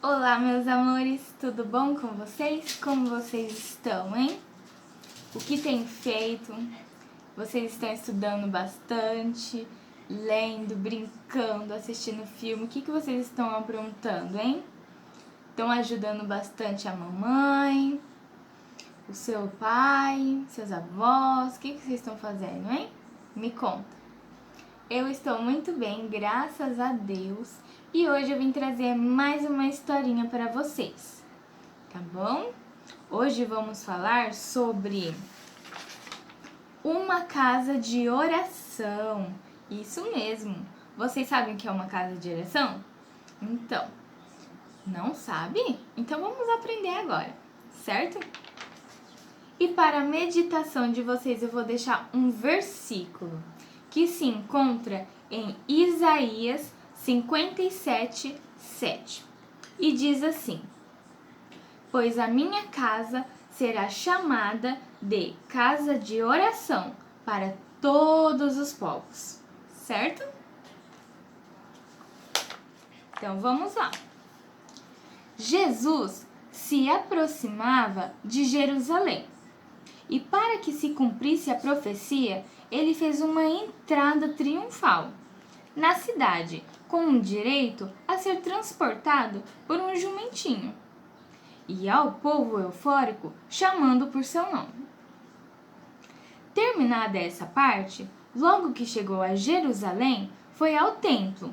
Olá, meus amores, tudo bom com vocês? Como vocês estão, hein? O que tem feito? Vocês estão estudando bastante, lendo, brincando, assistindo filme? O que vocês estão aprontando, hein? Estão ajudando bastante a mamãe, o seu pai, seus avós? O que vocês estão fazendo, hein? Me conta. Eu estou muito bem, graças a Deus, e hoje eu vim trazer mais uma historinha para vocês, tá bom? Hoje vamos falar sobre uma casa de oração. Isso mesmo. Vocês sabem o que é uma casa de oração? Então, não sabe? Então vamos aprender agora, certo? E para a meditação de vocês eu vou deixar um versículo que se encontra em Isaías 57, 7. E diz assim: pois a minha casa será chamada de casa de oração para todos os povos. Certo? Então vamos lá. Jesus se aproximava de Jerusalém. E para que se cumprisse a profecia, ele fez uma entrada triunfal na cidade, com o direito a ser transportado por um jumentinho, e ao povo eufórico chamando por seu nome. Terminada essa parte, logo que chegou a Jerusalém, foi ao templo.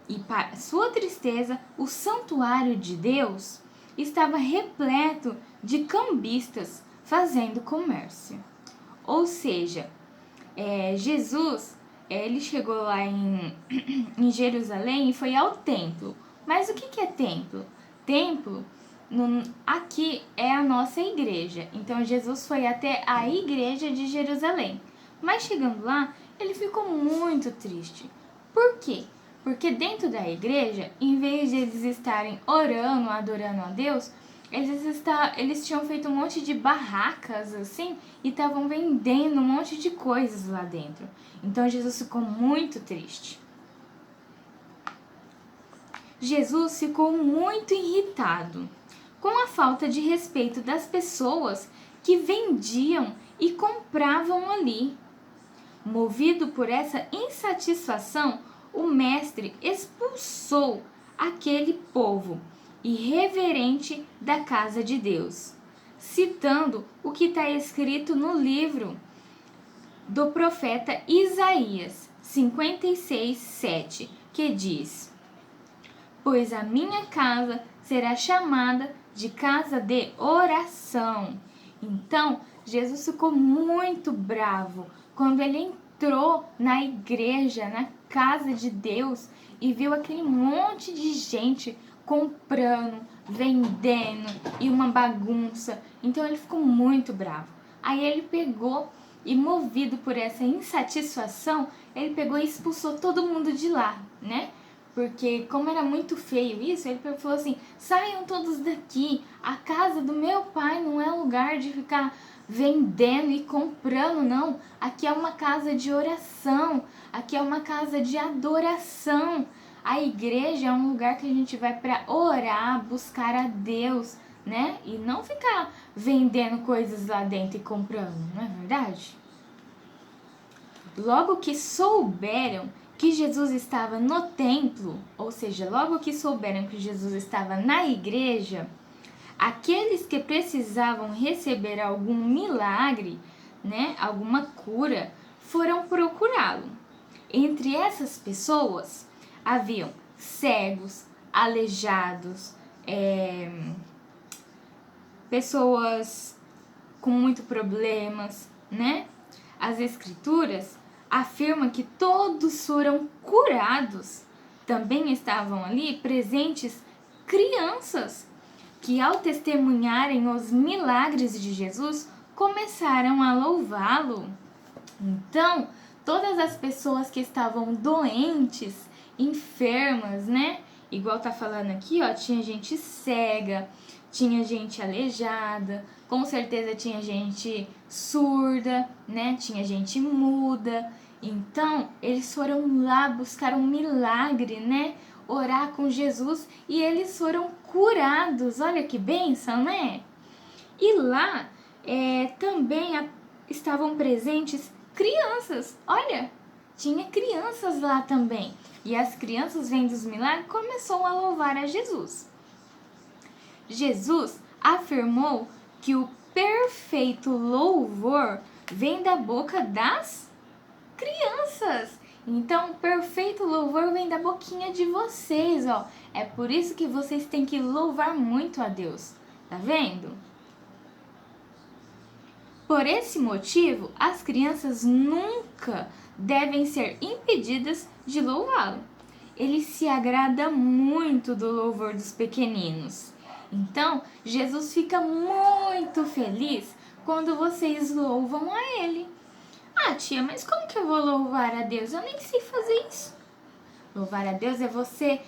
E para sua tristeza, o santuário de Deus estava repleto de cambistas fazendo comércio. Ou seja, Jesus, ele chegou lá em Jerusalém e foi ao templo. Mas o que é templo? Templo, aqui é a nossa igreja. Então Jesus foi até a igreja de Jerusalém. Mas chegando lá, ele ficou muito triste. Por quê? Porque dentro da igreja, em vez de eles estarem orando, adorando a Deus, eles tinham feito um monte de barracas assim e estavam vendendo um monte de coisas lá dentro. Então Jesus ficou muito triste. Jesus ficou muito irritado com a falta de respeito das pessoas que vendiam e compravam ali. Movido por essa insatisfação, o mestre expulsou aquele povo irreverente da casa de Deus, citando o que está escrito no livro do profeta Isaías 56, 7, que diz: pois a minha casa será chamada de casa de oração. Então, Jesus ficou muito bravo quando ele entrou na igreja, na casa de Deus, e viu aquele monte de gente comprando, vendendo e uma bagunça. Então ele ficou muito bravo. Aí ele pegou e, movido por essa insatisfação, ele pegou e expulsou todo mundo de lá, né? Porque como era muito feio isso, ele falou assim: saiam todos daqui, a casa do meu pai não é lugar de ficar vendendo e comprando, não. Aqui é uma casa de oração, aqui é uma casa de adoração. A igreja é um lugar que a gente vai para orar, buscar a Deus, né? E não ficar vendendo coisas lá dentro e comprando, não é verdade? Logo que souberam que Jesus estava no templo, ou seja, logo que souberam que Jesus estava na igreja, aqueles que precisavam receber algum milagre, né, alguma cura, foram procurá-lo. Entre essas pessoas haviam cegos, aleijados, pessoas com muitos problemas, né? As escrituras afirmam que todos foram curados. Também estavam ali presentes crianças que, ao testemunharem os milagres de Jesus, começaram a louvá-lo. Então, todas as pessoas que estavam doentes, enfermas, né? Igual tá falando aqui, ó, tinha gente cega, tinha gente aleijada, com certeza tinha gente surda, né? Tinha gente muda. Então, eles foram lá buscar um milagre, né? orar com Jesus e eles foram curados. Olha que bênção, né? E lá também estavam presentes crianças. Olha, tinha crianças lá também. E as crianças, vendo os milagres, começaram a louvar a Jesus. Jesus afirmou que o perfeito louvor vem da boca das crianças. Então, o perfeito louvor vem da boquinha de vocês, ó. É por isso que vocês têm que louvar muito a Deus. Tá vendo? Por esse motivo, as crianças nunca devem ser impedidas de louvá-lo. Ele se agrada muito do louvor dos pequeninos. Então, Jesus fica muito feliz quando vocês louvam a Ele. Ah, tia, mas como que eu vou louvar a Deus? Eu nem sei fazer isso. Louvar a Deus é você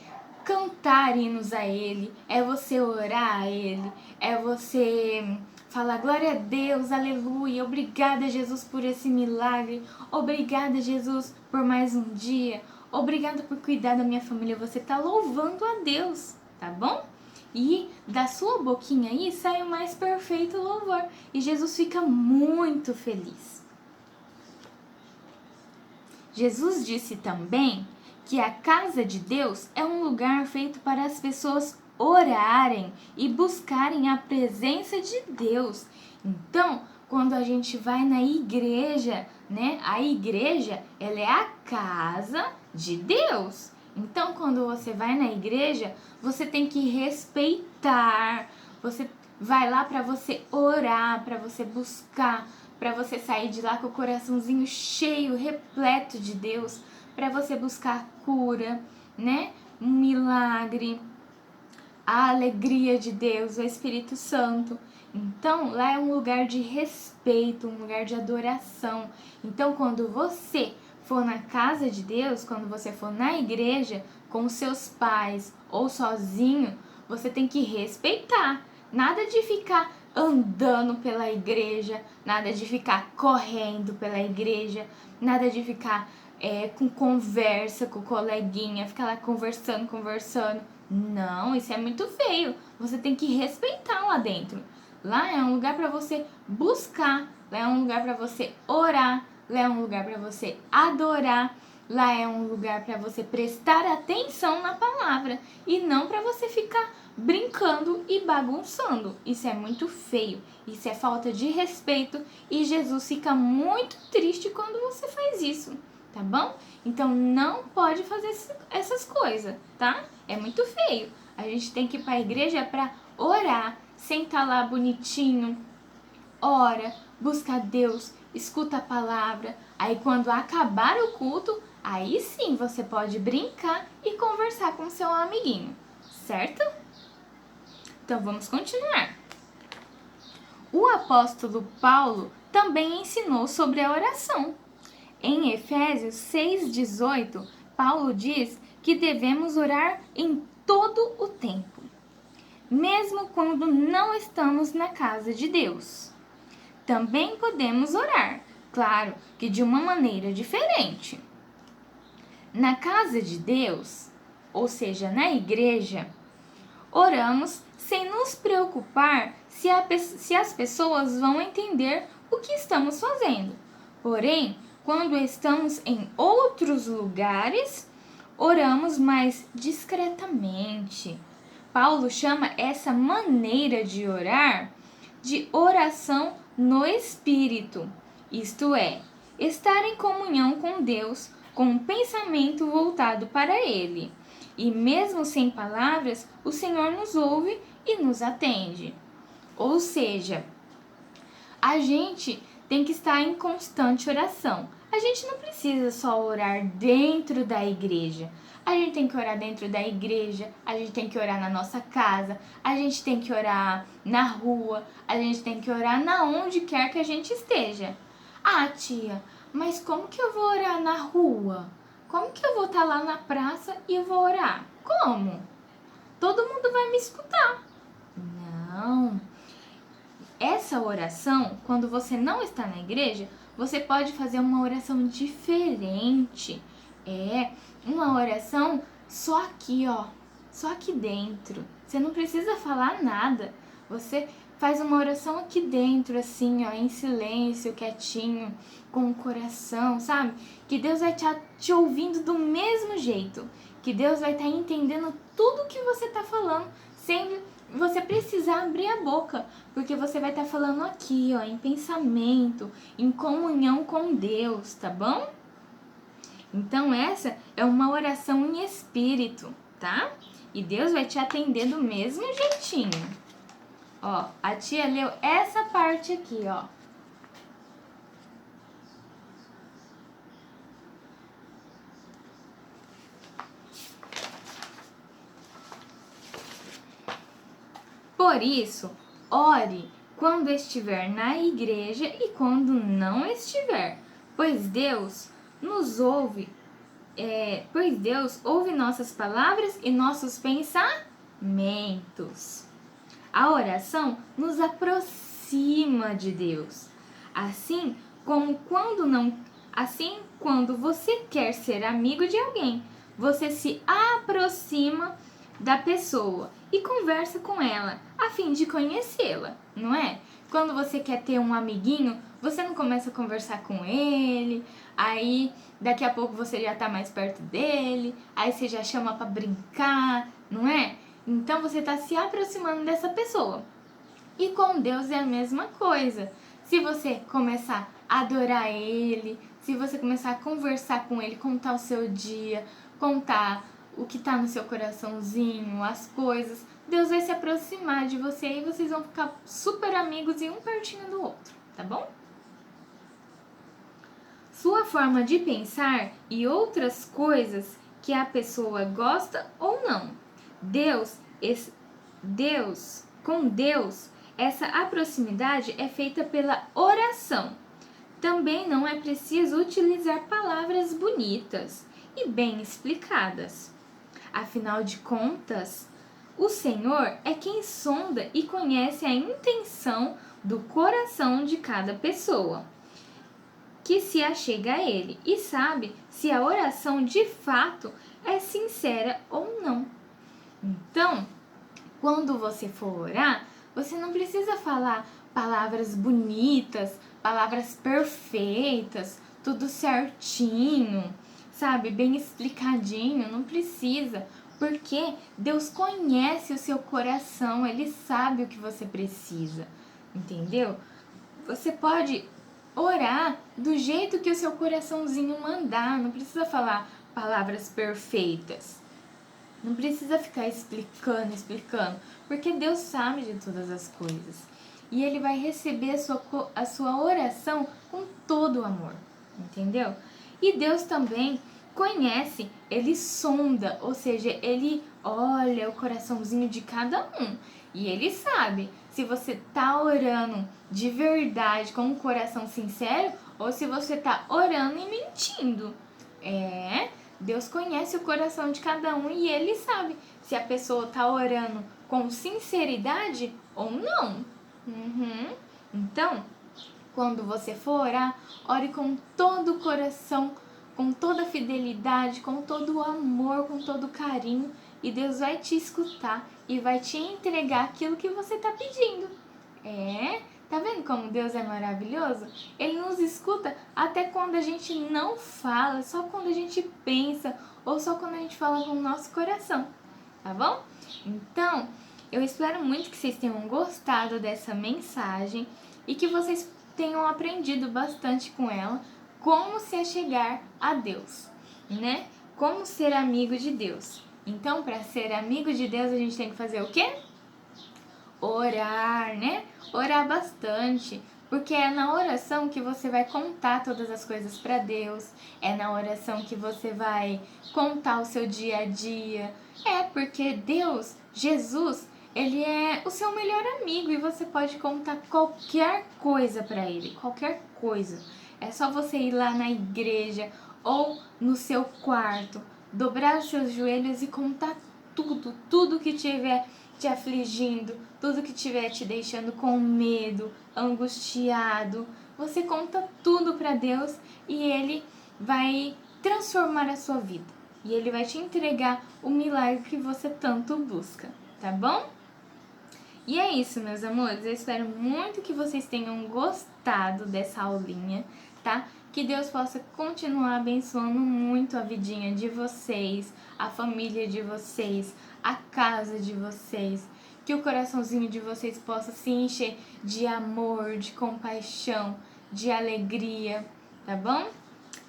cantar hinos a Ele, é você orar a Ele, é você falar glória a Deus, aleluia, obrigada Jesus por esse milagre, obrigada Jesus por mais um dia, obrigada por cuidar da minha família. Você está louvando a Deus, tá bom? E da sua boquinha aí sai o mais perfeito louvor e Jesus fica muito feliz. Jesus disse também que a casa de Deus é um lugar feito para as pessoas orarem e buscarem a presença de Deus. Então, quando a gente vai na igreja, né? A igreja, ela é a casa de Deus. Então, quando você vai na igreja, você tem que respeitar. Você vai lá para você orar, para você buscar, para você sair de lá com o coraçãozinho cheio, repleto de Deus, para você buscar cura, né? Um milagre, a alegria de Deus, o Espírito Santo. Então, lá é um lugar de respeito, um lugar de adoração. Então, quando você for na casa de Deus, quando você for na igreja com seus pais ou sozinho, você tem que respeitar. Nada de ficar andando pela igreja, nada de ficar correndo pela igreja, nada de ficar com conversa com o coleguinha, ficar lá conversando. Não, isso é muito feio. Você tem que respeitar lá dentro. Lá é um lugar para você buscar, lá é um lugar para você orar, lá é um lugar para você adorar, lá é um lugar para você prestar atenção na palavra e não para você ficar brincando e bagunçando. Isso é muito feio, isso é falta de respeito e Jesus fica muito triste quando você faz isso, tá bom? Então não pode fazer essas coisas, tá? É muito feio. A gente tem que ir para a igreja para orar, sentar lá bonitinho, ora, busca Deus, escuta a palavra. Aí quando acabar o culto, aí sim você pode brincar e conversar com seu amiguinho, certo? Então vamos continuar. O apóstolo Paulo também ensinou sobre a oração. Em Efésios 6,18, Paulo diz que devemos orar em todo o tempo, mesmo quando não estamos na casa de Deus. Também podemos orar, claro que de uma maneira diferente. Na casa de Deus, ou seja, na igreja, oramos sem nos preocupar se as pessoas vão entender o que estamos fazendo. Porém, quando estamos em outros lugares, oramos mais discretamente. Paulo chama essa maneira de orar de oração no Espírito, isto é, estar em comunhão com Deus com um pensamento voltado para Ele. E mesmo sem palavras, o Senhor nos ouve e nos atende. Ou seja, a gente tem que estar em constante oração. A gente não precisa só orar dentro da igreja. A gente tem que orar dentro da igreja, a gente tem que orar na nossa casa, a gente tem que orar na rua, a gente tem que orar na onde quer que a gente esteja. Ah, tia, mas como que eu vou orar na rua? Como que eu vou estar lá na praça e eu vou orar? Como? Todo mundo vai me escutar. Não. Essa oração, quando você não está na igreja, você pode fazer uma oração diferente. É uma oração só aqui, ó, só aqui dentro. Você não precisa falar nada. Você faz uma oração aqui dentro, assim, ó, em silêncio, quietinho, com o coração, sabe? Que Deus vai estar te ouvindo do mesmo jeito. Que Deus vai estar entendendo tudo que você tá falando, sem você precisar abrir a boca. Porque você vai estar falando aqui, ó, em pensamento, em comunhão com Deus, tá bom? Então essa é uma oração em espírito, tá? E Deus vai te atender do mesmo jeitinho. Ó, a tia leu essa parte aqui, ó. Por isso, ore quando estiver na igreja e quando não estiver, pois Deus nos ouve, pois Deus ouve nossas palavras e nossos pensamentos. A oração nos aproxima de Deus. Assim quando você quer ser amigo de alguém, você se aproxima da pessoa e conversa com ela, a fim de conhecê-la, não é? Quando você quer ter um amiguinho, você não começa a conversar com ele, aí daqui a pouco você já tá mais perto dele, aí você já chama pra brincar, não é? Então você tá se aproximando dessa pessoa. E com Deus é a mesma coisa. Se você começar a adorar Ele, se você começar a conversar com Ele, contar o seu dia, contar o que tá no seu coraçãozinho, as coisas, Deus vai se aproximar de você e vocês vão ficar super amigos e um pertinho do outro, tá bom? Sua forma de pensar e outras coisas que a pessoa gosta ou não. Com Deus, essa proximidade é feita pela oração. Também não é preciso utilizar palavras bonitas e bem explicadas. Afinal de contas, o Senhor é quem sonda e conhece a intenção do coração de cada pessoa que se achega a Ele e sabe se a oração de fato é sincera ou não. Então, quando você for orar, você não precisa falar palavras bonitas, palavras perfeitas, tudo certinho, sabe? Bem explicadinho, não precisa. Porque Deus conhece o seu coração, Ele sabe o que você precisa, entendeu? Você pode orar do jeito que o seu coraçãozinho mandar, não precisa falar palavras perfeitas. Não precisa ficar explicando, porque Deus sabe de todas as coisas. E Ele vai receber a sua oração com todo o amor, entendeu? E Deus também conhece, Ele sonda, ou seja, Ele olha o coraçãozinho de cada um. E Ele sabe se você tá orando de verdade, com um coração sincero, ou se você tá orando e mentindo. Deus conhece o coração de cada um e Ele sabe se a pessoa tá orando com sinceridade ou não. Então, quando você for orar, ore com todo o coração, com toda a fidelidade, com todo o amor, com todo o carinho, e Deus vai te escutar e vai te entregar aquilo que você tá pedindo. Tá vendo como Deus é maravilhoso? Ele nos escuta até quando a gente não fala, só quando a gente pensa ou só quando a gente fala com o nosso coração, tá bom? Então, eu espero muito que vocês tenham gostado dessa mensagem e que vocês tenham aprendido bastante com ela como se achegar a Deus, né? Como ser amigo de Deus. Então, para ser amigo de Deus, a gente tem que fazer o quê? Orar, né? Orar bastante, porque é na oração que você vai contar todas as coisas para Deus, é na oração que você vai contar o seu dia a dia. Porque Deus, Jesus, Ele é o seu melhor amigo e você pode contar qualquer coisa para Ele, qualquer coisa. É só você ir lá na igreja ou no seu quarto, dobrar os seus joelhos e contar tudo que tiver te afligindo, tudo que estiver te deixando com medo, angustiado. Você conta tudo para Deus e Ele vai transformar a sua vida, e Ele vai te entregar o milagre que você tanto busca, tá bom? E é isso, meus amores. Eu espero muito que vocês tenham gostado dessa aulinha, tá? Que Deus possa continuar abençoando muito a vidinha de vocês, a família de vocês, a casa de vocês. Que o coraçãozinho de vocês possa se encher de amor, de compaixão, de alegria, tá bom?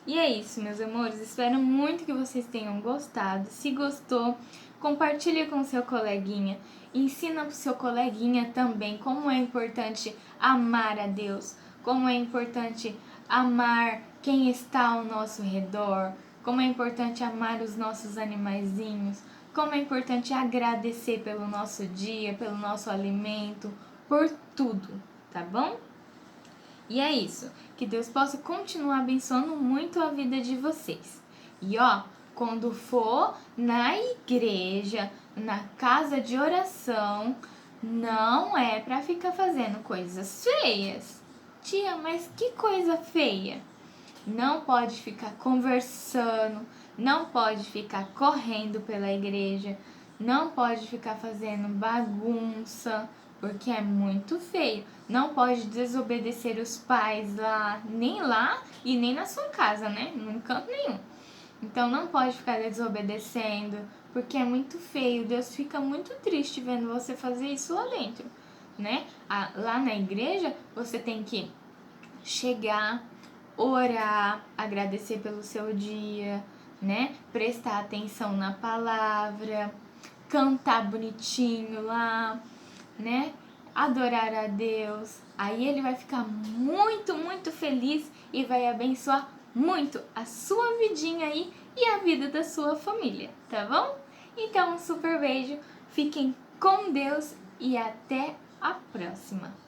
E é isso, meus amores. Espero muito que vocês tenham gostado. Se gostou, compartilhe com seu coleguinha. Ensina pro seu coleguinha também como é importante amar a Deus, como é importante amar quem está ao nosso redor, como é importante amar os nossos animaizinhos, como é importante agradecer pelo nosso dia, pelo nosso alimento, por tudo, tá bom? E é isso, que Deus possa continuar abençoando muito a vida de vocês. E ó, quando for na igreja, na casa de oração, não é pra ficar fazendo coisas feias. Tia, mas que coisa feia? Não pode ficar conversando, não pode ficar correndo pela igreja, não pode ficar fazendo bagunça, porque é muito feio. Não pode desobedecer os pais lá e nem na sua casa, né? Em canto nenhum. Então não pode ficar desobedecendo, porque é muito feio. Deus fica muito triste vendo você fazer isso lá dentro, né? Lá na igreja você tem que chegar, orar, agradecer pelo seu dia, né? Prestar atenção na palavra, cantar bonitinho lá, né? Adorar a Deus. Aí Ele vai ficar muito, muito feliz e vai abençoar muito a sua vidinha aí e a vida da sua família, tá bom? Então, um super beijo, fiquem com Deus e até a próxima!